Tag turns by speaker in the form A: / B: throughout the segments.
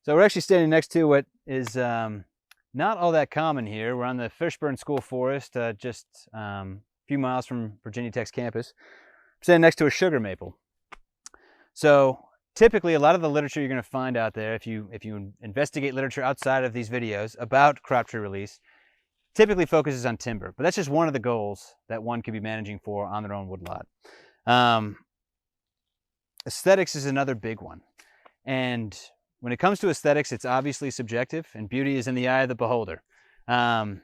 A: So we're actually standing next to what is not all that common here. We're on the Fishburne School Forest, just a few miles from Virginia Tech's campus. I'm standing next to a sugar maple. So typically a lot of the literature you're going to find out there, if you investigate literature outside of these videos about crop tree release, typically focuses on timber. But that's just one of the goals that one could be managing for on their own woodlot. Aesthetics is another big one. And when it comes to aesthetics, it's obviously subjective, and beauty is in the eye of the beholder. A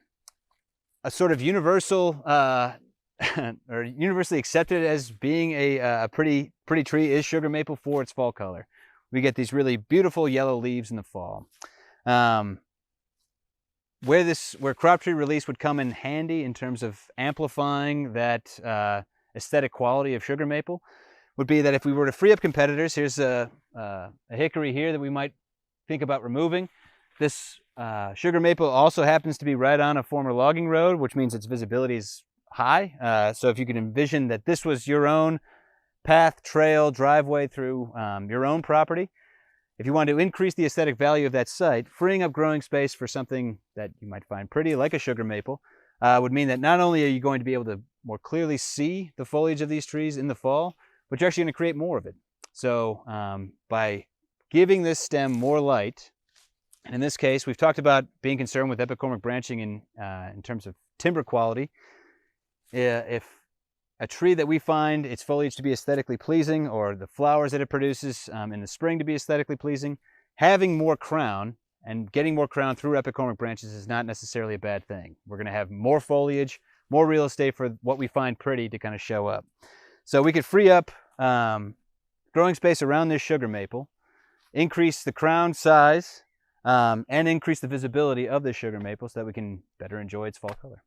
A: sort of universal, or universally accepted as being a pretty tree is sugar maple for its fall color. We get these really beautiful yellow leaves in the fall. Where crop tree release would come in handy in terms of amplifying that aesthetic quality of sugar maple would be that if we were to free up competitors, here's a hickory here that we might think about removing. This sugar maple also happens to be right on a former logging road, which means its visibility is high. So if you could envision that this was your own path, trail, driveway through your own property, if you wanted to increase the aesthetic value of that site, freeing up growing space for something that you might find pretty, like a sugar maple, would mean that not only are you going to be able to more clearly see the foliage of these trees in the fall, but you're actually going to create more of it. So by giving this stem more light, and in this case, we've talked about being concerned with epicormic branching in terms of timber quality. If a tree that we find its foliage to be aesthetically pleasing, or the flowers that it produces in the spring to be aesthetically pleasing, having more crown and getting more crown through epicormic branches is not necessarily a bad thing. We're going to have more foliage, more real estate for what we find pretty to kind of show up. So we could free up growing space around this sugar maple, increase the crown size, and increase the visibility of this sugar maple so that we can better enjoy its fall color.